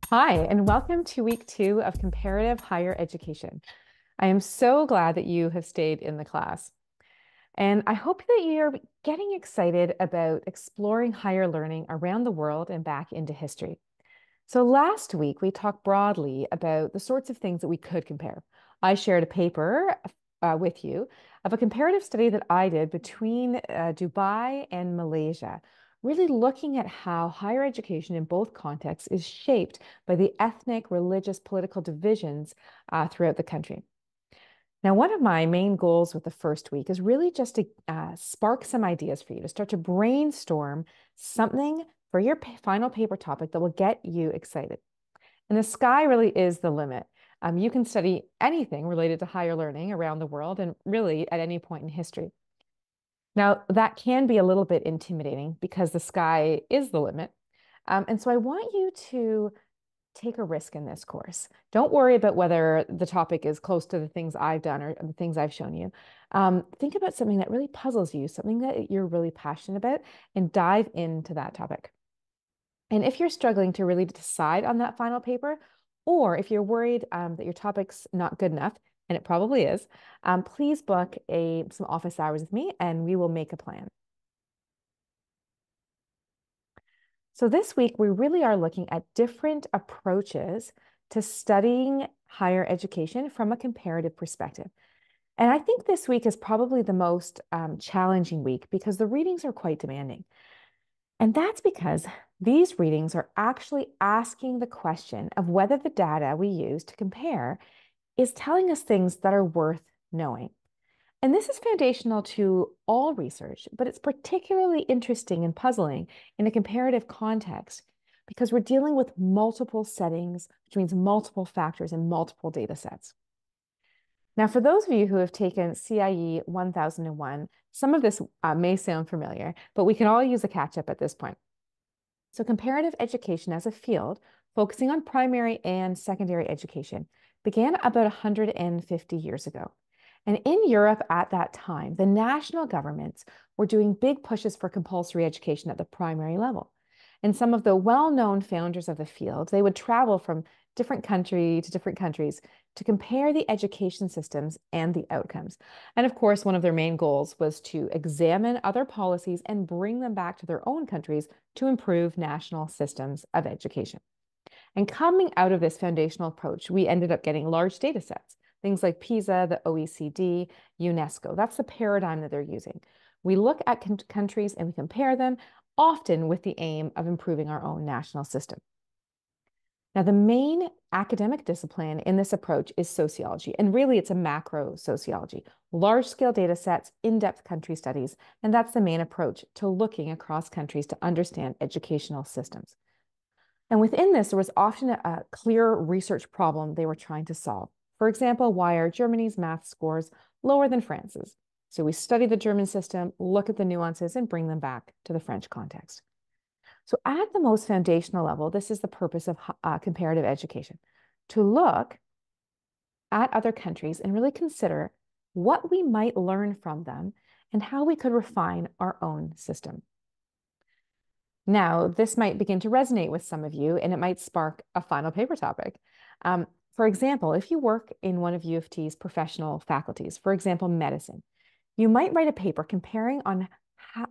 Hi, and welcome to week 2 of comparative higher education. I am so glad that you have stayed in the class. And I hope that you're getting excited about exploring higher learning around the world and back into history. So last week, we talked broadly about the sorts of things that we could compare. I shared a paper with you of a comparative study that I did between Dubai and Malaysia, really looking at how higher education in both contexts is shaped by the ethnic, religious, political divisions throughout the country. Now, one of my main goals with the first week is really just to spark some ideas for you to start to brainstorm something for your final paper topic that will get you excited. And the sky really is the limit. You can study anything related to higher learning around the world and really at any point in history. Now, that can be a little bit intimidating because the sky is the limit. And so I want you to take a risk in this course. Don't worry about whether the topic is close to the things I've done or the things I've shown you. Think about something that really puzzles you, something that you're really passionate about, and dive into that topic. And if you're struggling to really decide on that final paper, or if you're worried that your topic's not good enough, and it probably is, please book some office hours with me and we will make a plan. So this week, we really are looking at different approaches to studying higher education from a comparative perspective. And I think this week is probably the most challenging week because the readings are quite demanding. And that's because these readings are actually asking the question of whether the data we use to compare is telling us things that are worth knowing. And this is foundational to all research, but it's particularly interesting and puzzling in a comparative context because we're dealing with multiple settings, which means multiple factors and multiple data sets. Now, for those of you who have taken CIE 1001, some of this may sound familiar, but we can all use a catch-up at this point. So comparative education as a field, focusing on primary and secondary education, began about 150 years ago. And in Europe at that time, the national governments were doing big pushes for compulsory education at the primary level. And some of the well-known founders of the field, they would travel from different country to different countries to compare the education systems and the outcomes. And of course, one of their main goals was to examine other policies and bring them back to their own countries to improve national systems of education. And coming out of this foundational approach, we ended up getting large data sets, things like PISA, the OECD, UNESCO. That's the paradigm that they're using. We look at countries and we compare them, often with the aim of improving our own national system. Now, the main academic discipline in this approach is sociology, and really it's a macro sociology, large-scale data sets, in-depth country studies, and that's the main approach to looking across countries to understand educational systems. And within this, there was often a clear research problem they were trying to solve. For example, why are Germany's math scores lower than France's? So we study the German system, look at the nuances, and bring them back to the French context. So at the most foundational level, this is the purpose of comparative education, to look at other countries and really consider what we might learn from them and how we could refine our own system. Now, this might begin to resonate with some of you, and it might spark a final paper topic. For example, if you work in one of U of T's professional faculties, for example, medicine, you might write a paper comparing on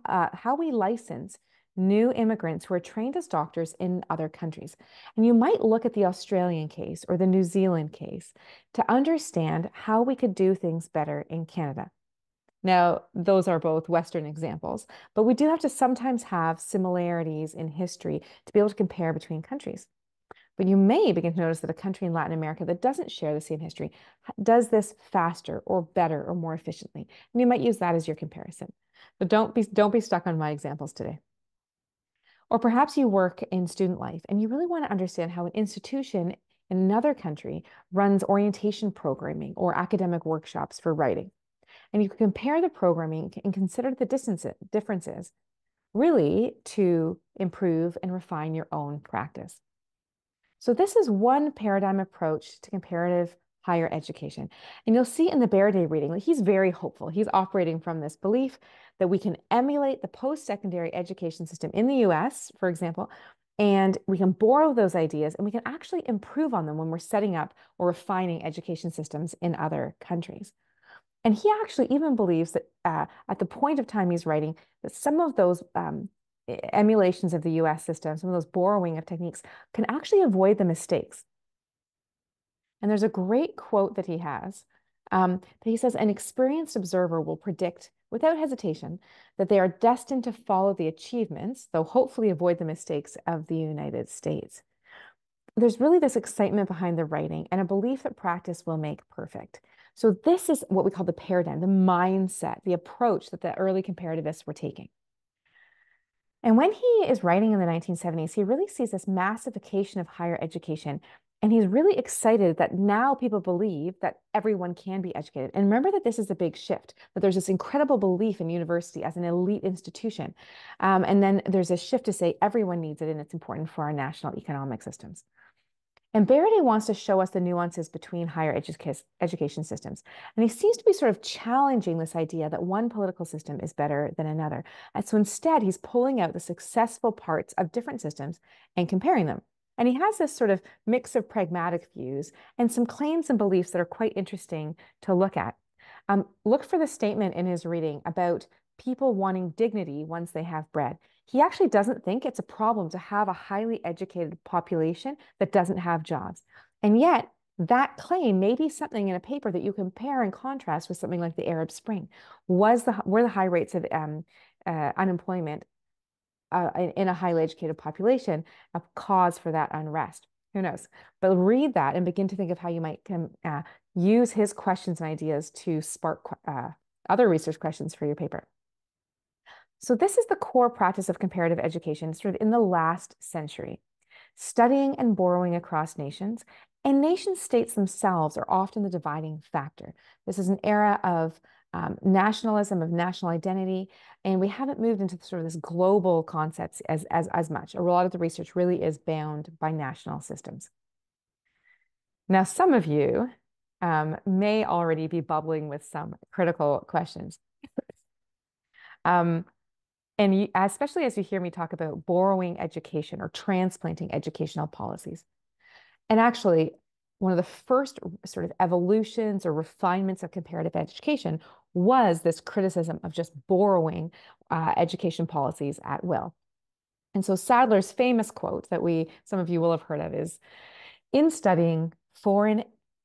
how we license new immigrants who are trained as doctors in other countries. And you might look at the Australian case or the New Zealand case to understand how we could do things better in Canada. Now, those are both Western examples, but we do have to sometimes have similarities in history to be able to compare between countries. But you may begin to notice that a country in Latin America that doesn't share the same history does this faster or better or more efficiently. And you might use that as your comparison. But don't be stuck on my examples today. Or perhaps you work in student life and you really want to understand how an institution in another country runs orientation programming or academic workshops for writing. And you can compare the programming and consider the differences really to improve and refine your own practice. So this is one paradigm approach to comparative higher education. And you'll see in the Baraday reading that he's very hopeful. He's operating from this belief that we can emulate the post-secondary education system in the US, for example, And we can borrow those ideas and we can actually improve on them when we're setting up or refining education systems in other countries. And he actually even believes that at the point of time he's writing, that some of those emulations of the US system, some of those borrowing of techniques, can actually avoid the mistakes. And there's a great quote that he has that he says, an experienced observer will predict without hesitation that they are destined to follow the achievements, though hopefully avoid the mistakes of the United States. There's really this excitement behind the writing and a belief that practice will make perfect. So this is what we call the paradigm, the mindset, the approach that the early comparativists were taking. And when he is writing in the 1970s, he really sees this massification of higher education. And he's really excited that now people believe that everyone can be educated. And remember that this is a big shift, that there's this incredible belief in university as an elite institution. And then there's a shift to say everyone needs it and it's important for our national economic systems. And Barraday wants to show us the nuances between higher education systems. And he seems to be sort of challenging this idea that one political system is better than another. And so instead, he's pulling out the successful parts of different systems and comparing them. And he has this sort of mix of pragmatic views and some claims and beliefs that are quite interesting to look at. Look for the statement in his reading about people wanting dignity once they have bread. He actually doesn't think it's a problem to have a highly educated population that doesn't have jobs. And yet, that claim may be something in a paper that you compare and contrast with something like the Arab Spring. Were the high rates of unemployment in a highly educated population a cause for that unrest? Who knows? But read that and begin to think of how you might use his questions and ideas to spark other research questions for your paper. So this is the core practice of comparative education sort of in the last century, studying and borrowing across nations, and nation states themselves are often the dividing factor. This is an era of nationalism, of national identity, and we haven't moved into sort of this global concepts as much. A lot of the research really is bound by national systems. Now, some of you may already be bubbling with some critical questions. And especially as you hear me talk about borrowing education or transplanting educational policies. And actually, one of the first sort of evolutions or refinements of comparative education was this criticism of just borrowing education policies at will. And so Sadler's famous quote that some of you will have heard of is, in studying foreign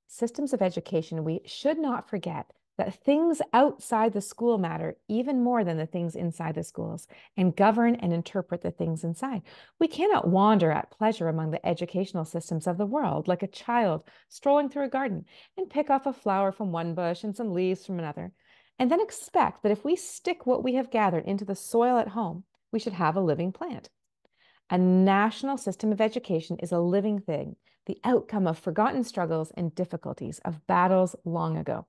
systems of education, we should not forget that things outside the school matter even more than the things inside the schools and govern and interpret the things inside. We cannot wander at pleasure among the educational systems of the world like a child strolling through a garden and pick off a flower from one bush and some leaves from another, and then expect that if we stick what we have gathered into the soil at home, we should have a living plant. A national system of education is a living thing, the outcome of forgotten struggles and difficulties of battles long ago.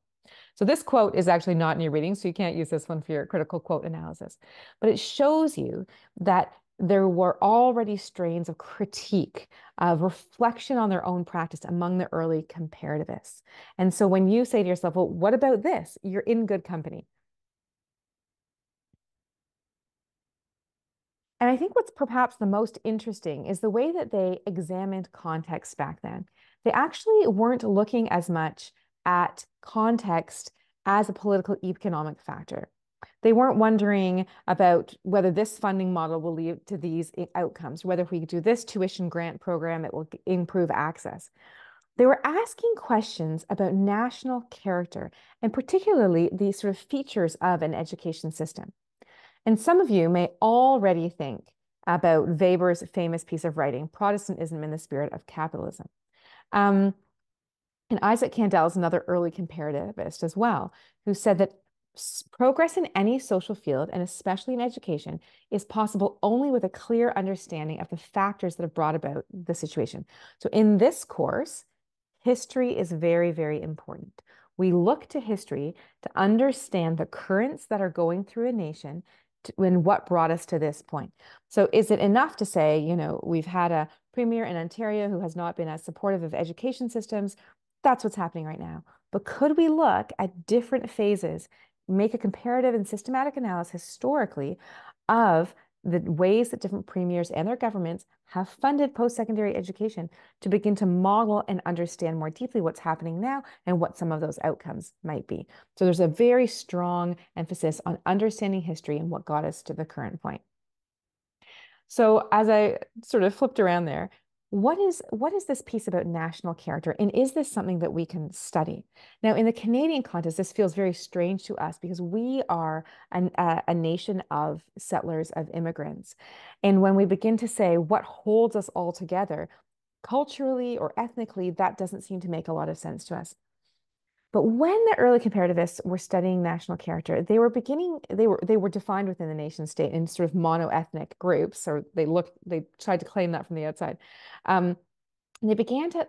So this quote is actually not in your reading, so you can't use this one for your critical quote analysis. But it shows you that there were already strains of critique, of reflection on their own practice among the early comparativists. And so when you say to yourself, well, what about this? You're in good company. And I think what's perhaps the most interesting is the way that they examined context back then. They actually weren't looking as much at context as a political economic factor. They weren't wondering about whether this funding model will lead to these outcomes, whether if we do this tuition grant program, it will improve access. They were asking questions about national character and particularly the sort of features of an education system. And some of you may already think about Weber's famous piece of writing, Protestantism in the Spirit of Capitalism. And Isaac Candel is another early comparativist as well, who said that progress in any social field, and especially in education, is possible only with a clear understanding of the factors that have brought about the situation. So in this course, history is very, very important. We look to history to understand the currents that are going through a nation and what brought us to this point. So is it enough to say, we've had a premier in Ontario who has not been as supportive of education systems? That's what's happening right now. But could we look at different phases, make a comparative and systematic analysis historically of the ways that different premiers and their governments have funded post-secondary education to begin to model and understand more deeply what's happening now and what some of those outcomes might be. So there's a very strong emphasis on understanding history and what got us to the current point. So as I sort of flipped around there, what is this piece about national character? And is this something that we can study? Now, in the Canadian context, this feels very strange to us because we are a nation of settlers, of immigrants. And when we begin to say what holds us all together, culturally or ethnically, that doesn't seem to make a lot of sense to us. But when the early comparativists were studying national character, they were defined within the nation state in sort of monoethnic groups, or they tried to claim that from the outside. Um, and they began to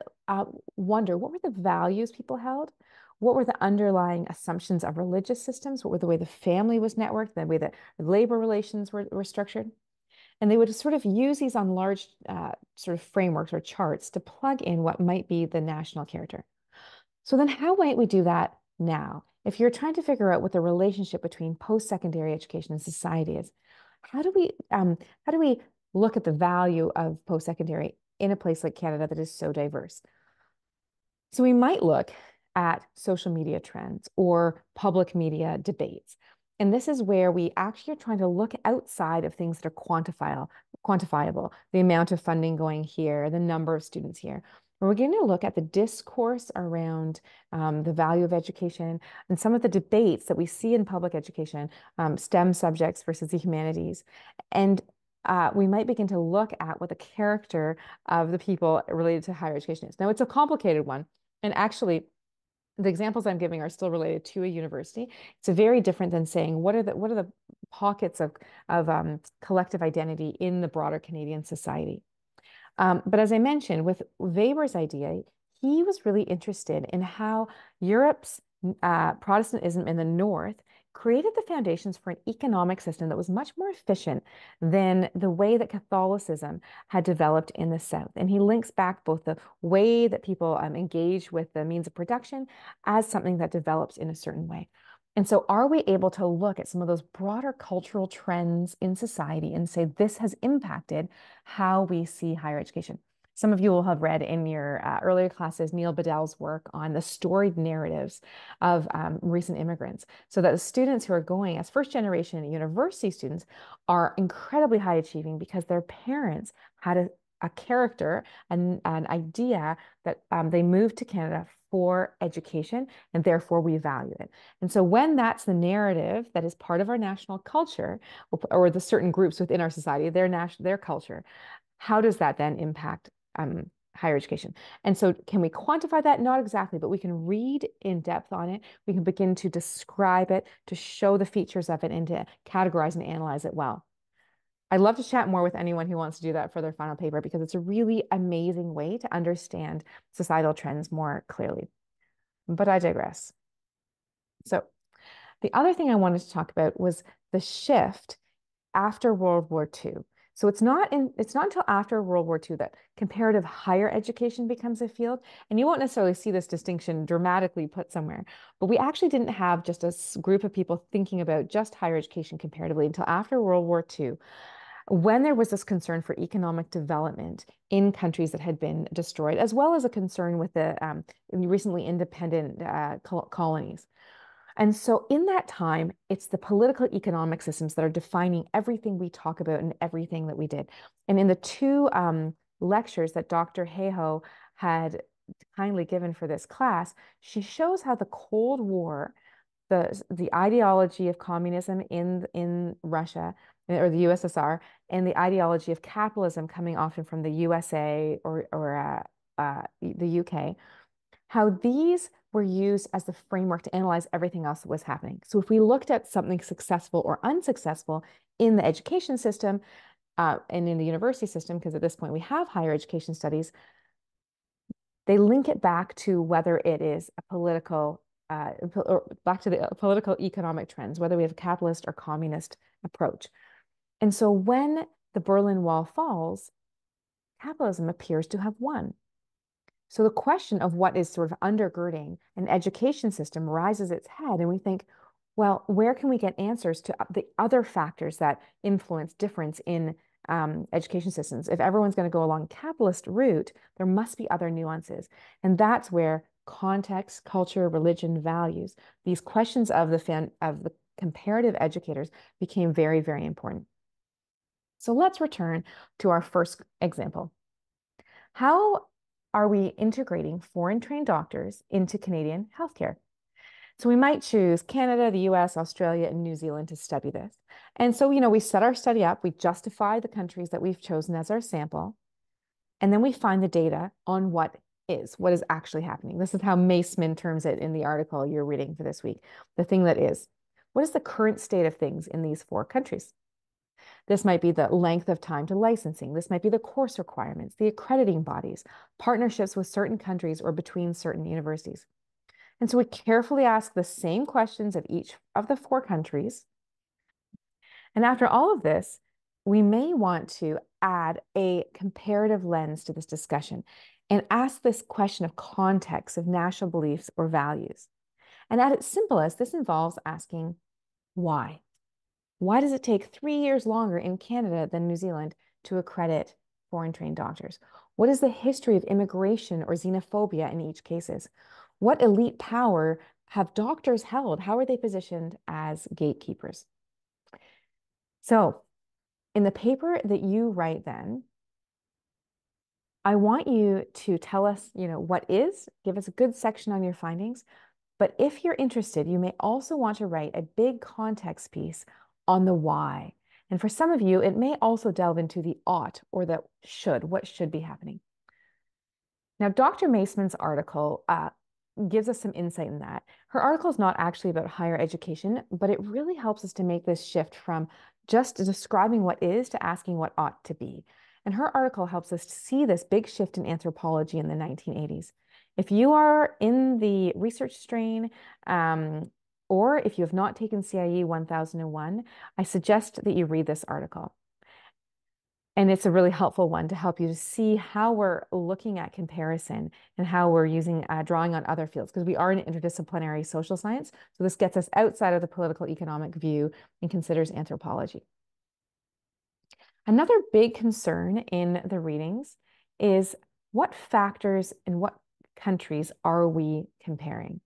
wonder what were the values people held? What were the underlying assumptions of religious systems? What were the way the family was networked, the way that labor relations were structured? And they would sort of use these on large sort of frameworks or charts to plug in what might be the national character. So then how might we do that now? If you're trying to figure out what the relationship between post-secondary education and society is, how do we look at the value of post-secondary in a place like Canada that is so diverse? So we might look at social media trends or public media debates. And this is where we actually are trying to look outside of things that are quantifiable, the amount of funding going here, the number of students here. We're going to look at the discourse around the value of education and some of the debates that we see in public education, STEM subjects versus the humanities. And we might begin to look at what the character of the people related to higher education is. Now, it's a complicated one. And actually, the examples I'm giving are still related to a university. It's very different than saying what are the pockets of collective identity in the broader Canadian society. But as I mentioned, with Weber's idea, he was really interested in how Europe's Protestantism in the North created the foundations for an economic system that was much more efficient than the way that Catholicism had developed in the South. And he links back both the way that people engage with the means of production as something that develops in a certain way. And so, are we able to look at some of those broader cultural trends in society and say this has impacted how we see higher education? Some of you will have read in your earlier classes Neil Bedell's work on the storied narratives of recent immigrants, so that the students who are going as first generation university students are incredibly high achieving because their parents had a character, an idea that they moved to Canada for education, and therefore we value it. And so when that's the narrative that is part of our national culture, or the certain groups within our society, their culture, how does that then impact higher education? And so can we quantify that? Not exactly, but we can read in depth on it. We can begin to describe it, to show the features of it, and to categorize and analyze it well. I'd love to chat more with anyone who wants to do that for their final paper because it's a really amazing way to understand societal trends more clearly. But I digress. So the other thing I wanted to talk about was the shift after World War II. So it's not until after World War II that comparative higher education becomes a field. And you won't necessarily see this distinction dramatically put somewhere, but we actually didn't have just a group of people thinking about just higher education comparatively until after World War II, when there was this concern for economic development in countries that had been destroyed, as well as a concern with the recently independent colonies. And so in that time, it's the political economic systems that are defining everything we talk about and everything that we did. And in the two lectures that Dr. Hayhoe had kindly given for this class, she shows how the Cold War, the ideology of communism in Russia or the USSR, and the ideology of capitalism coming often from the USA or the UK, how these were used as the framework to analyze everything else that was happening. So if we looked at something successful or unsuccessful in the education system and in the university system, because at this point we have higher education studies, they link it back to whether it is a political, or back to the political economic trends, whether we have a capitalist or communist approach. And so when the Berlin Wall falls, capitalism appears to have won. So the question of what is sort of undergirding an education system rises its head, and we think, Well, where can we get answers to the other factors that influence difference in education systems? If everyone's going to go along capitalist route, there must be other nuances. And that's where context, culture, religion, values, these questions of the comparative educators became very, very important. So let's return to our first example. How are we integrating foreign trained doctors into Canadian healthcare? So we might choose Canada, the US, Australia, and New Zealand to study this. And so, we set our study up, we justify the countries that we've chosen as our sample, and then we find the data on what is actually happening. This is how Maceman terms it in the article you're reading for this week. The thing that is, what is the current state of things in these four countries? This might be the length of time to licensing. This might be the course requirements, the accrediting bodies, partnerships with certain countries or between certain universities. And so we carefully ask the same questions of each of the four countries. And after all of this, we may want to add a comparative lens to this discussion and ask this question of context of national beliefs or values. And at its simplest, this involves asking why. Why does it take 3 years longer in Canada than New Zealand to accredit foreign trained doctors? What is the history of immigration or xenophobia in each cases? What elite power have doctors held? How are they positioned as gatekeepers? So, in the paper that you write then, I want you to tell us, what is, give us a good section on your findings. But if you're interested, you may also want to write a big context piece on the why. And for some of you, it may also delve into the ought or the should, what should be happening. Now, Dr. Maceman's article gives us some insight in that. Her article is not actually about higher education, but it really helps us to make this shift from just describing what is to asking what ought to be. And her article helps us to see this big shift in anthropology in the 1980s. If you are in the research strain, or if you have not taken CIE 1001, I suggest that you read this article. And it's a really helpful one to help you to see how we're looking at comparison and how we're using drawing on other fields, because we are an interdisciplinary social science. So this gets us outside of the political economic view and considers anthropology. Another big concern in the readings is what factors and what countries are we comparing?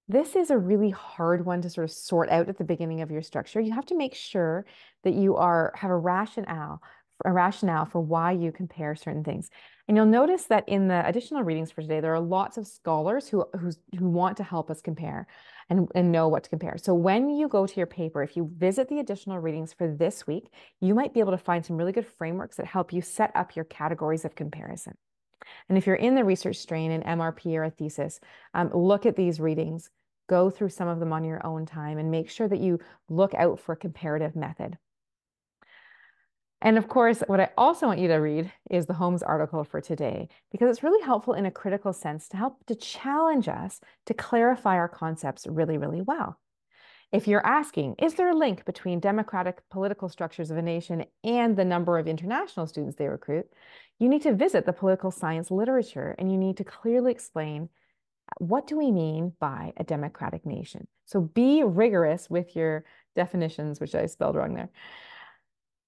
This is a really hard one to sort of sort out at the beginning of your structure. You have to make sure that you have a rationale for why you compare certain things. And you'll notice that in the additional readings for today, there are lots of scholars who want to help us compare and know what to compare. So when you go to your paper, if you visit the additional readings for this week, you might be able to find some really good frameworks that help you set up your categories of comparison. And if you're in the research strain, an MRP or a thesis, look at these readings, go through some of them on your own time, and make sure that you look out for a comparative method. And of course, what I also want you to read is the Holmes article for today, because it's really helpful in a critical sense to help to challenge us to clarify our concepts really, really well. If you're asking, is there a link between democratic political structures of a nation and the number of international students they recruit? You need to visit the political science literature and you need to clearly explain, what do we mean by a democratic nation? So be rigorous with your definitions, which I spelled wrong there.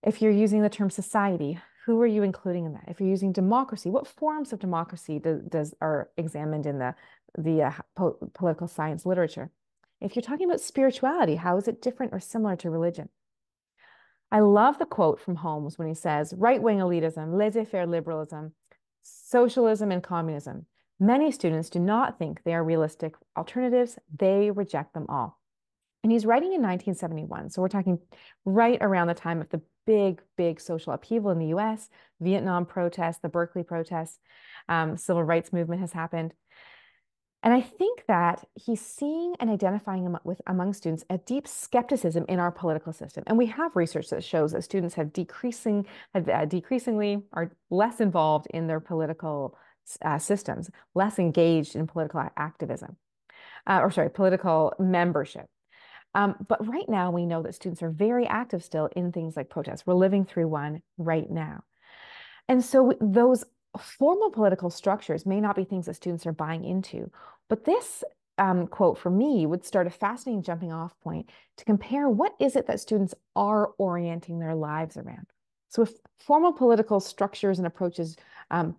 If you're using the term society, who are you including in that? If you're using democracy, what forms of democracy are examined in the political science literature? If you're talking about spirituality, how is it different or similar to religion? I love the quote from Holmes when he says, right-wing elitism, laissez-faire liberalism, socialism, and communism. Many students do not think they are realistic alternatives. They reject them all. And he's writing in 1971. So we're talking right around the time of the big, big social upheaval in the US, Vietnam protests, the Berkeley protests, civil rights movement has happened. And I think that he's seeing and identifying among students a deep skepticism in our political system. And we have research that shows that students have decreasingly are less involved in their political systems, less engaged in political activism, political membership. But right now, we know that students are very active still in things like protests. We're living through one right now. And so those formal political structures may not be things that students are buying into, but this quote for me would start a fascinating jumping off point to compare what is it that students are orienting their lives around. So if formal political structures and approaches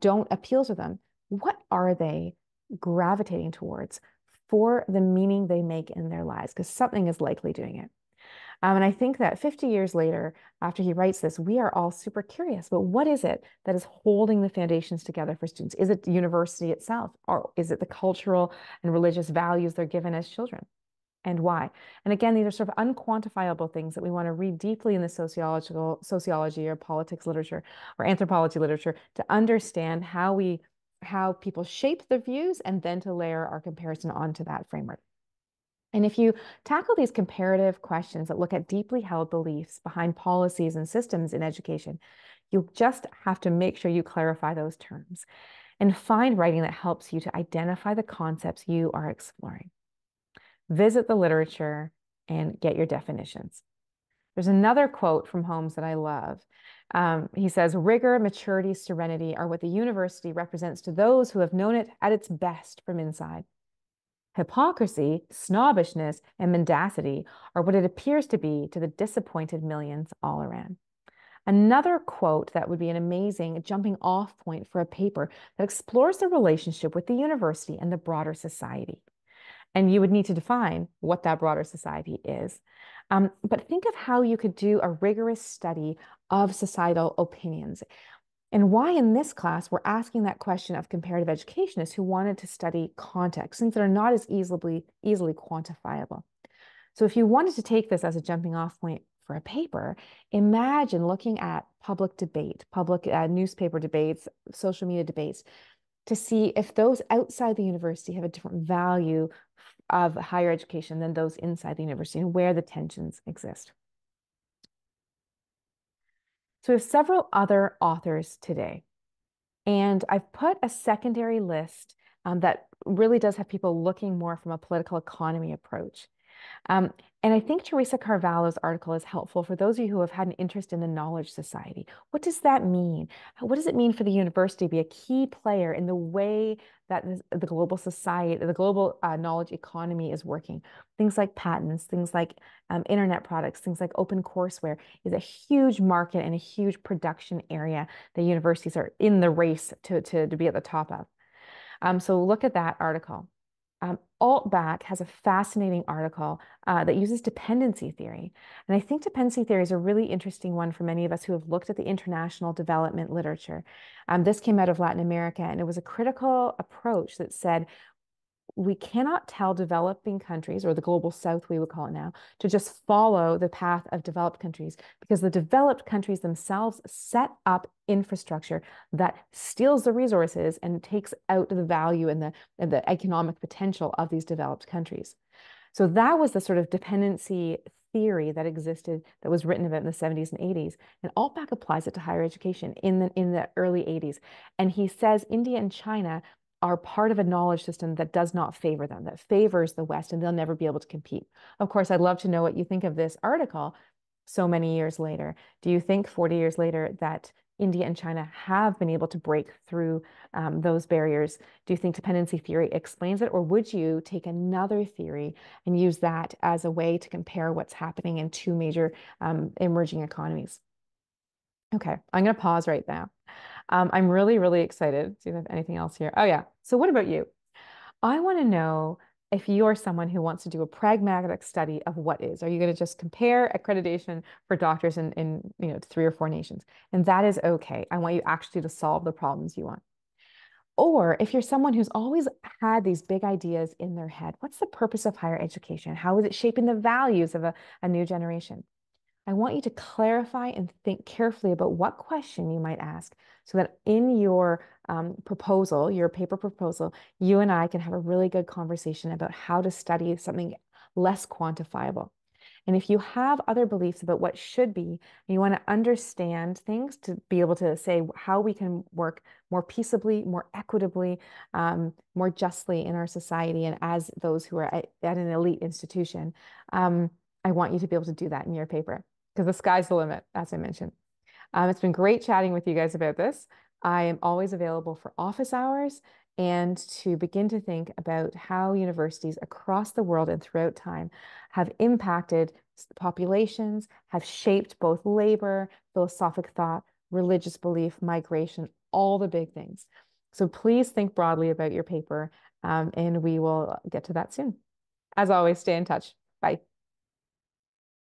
don't appeal to them, what are they gravitating towards for the meaning they make in their lives? Because something is likely doing it. And I think that 50 years later, after he writes this, we are all super curious. But what is it that is holding the foundations together for students? Is it the university itself? Or is it the cultural and religious values they're given as children? And why? And again, these are sort of unquantifiable things that we want to read deeply in the sociology or politics literature or anthropology literature to understand how people shape their views and then to layer our comparison onto that framework. And if you tackle these comparative questions that look at deeply held beliefs behind policies and systems in education, you just have to make sure you clarify those terms and find writing that helps you to identify the concepts you are exploring. Visit the literature and get your definitions. There's another quote from Holmes that I love. He says, rigor, maturity, serenity are what the university represents to those who have known it at its best from inside. Hypocrisy, snobbishness, and mendacity are what it appears to be to the disappointed millions all around. Another quote that would be an amazing jumping off point for a paper that explores the relationship with the university and the broader society. And you would need to define what that broader society is. But think of how you could do a rigorous study of societal opinions. And why in this class we're asking that question of comparative educationists who wanted to study context, things that are not as easily quantifiable. So if you wanted to take this as a jumping off point for a paper, imagine looking at public debate, public newspaper debates, social media debates, to see if those outside the university have a different value of higher education than those inside the university and where the tensions exist. So we have several other authors today, and I've put a secondary list that really does have people looking more from a political economy approach. And I think Teresa Carvalho's article is helpful for those of you who have had an interest in the knowledge society. What does that mean? What does it mean for the university to be a key player in the way that the global society, the global knowledge economy is working? Things like patents, things like internet products, things like open courseware is a huge market and a huge production area that universities are in the race to be at the top of. So look at that article. Altback has a fascinating article that uses dependency theory. And I think dependency theory is a really interesting one for many of us who have looked at the international development literature. This came out of Latin America, and it was a critical approach that said, we cannot tell developing countries, or the global south, we would call it now, to just follow the path of developed countries, because the developed countries themselves set up infrastructure that steals the resources and takes out the value and the economic potential of these developed countries. So that was the sort of dependency theory that existed, that was written about in the 70s and 80s. And Altback applies it to higher education in the early 80s. And he says India and China are part of a knowledge system that does not favor them, that favors the West, and they'll never be able to compete. Of course, I'd love to know what you think of this article so many years later. Do you think 40 years later that India and China have been able to break through those barriers? Do you think dependency theory explains it, or would you take another theory and use that as a way to compare what's happening in two major emerging economies? Okay, I'm going to pause right now. I'm really, really excited. Do you have anything else here? Oh, yeah. So what about you? I want to know if you're someone who wants to do a pragmatic study of what is. Are you going to just compare accreditation for doctors in 3 or 4 nations? And that is okay. I want you actually to solve the problems you want. Or if you're someone who's always had these big ideas in their head, what's the purpose of higher education? How is it shaping the values of a new generation? I want you to clarify and think carefully about what question you might ask so that in your proposal, your paper proposal, you and I can have a really good conversation about how to study something less quantifiable. And if you have other beliefs about what should be, and you want to understand things to be able to say how we can work more peaceably, more equitably, more justly in our society and as those who are at an elite institution, I want you to be able to do that in your paper, because the sky's the limit, as I mentioned. It's been great chatting with you guys about this. I am always available for office hours, and to begin to think about how universities across the world and throughout time have impacted populations, have shaped both labor, philosophic thought, religious belief, migration, all the big things. So please think broadly about your paper, and we will get to that soon. As always, stay in touch. Bye.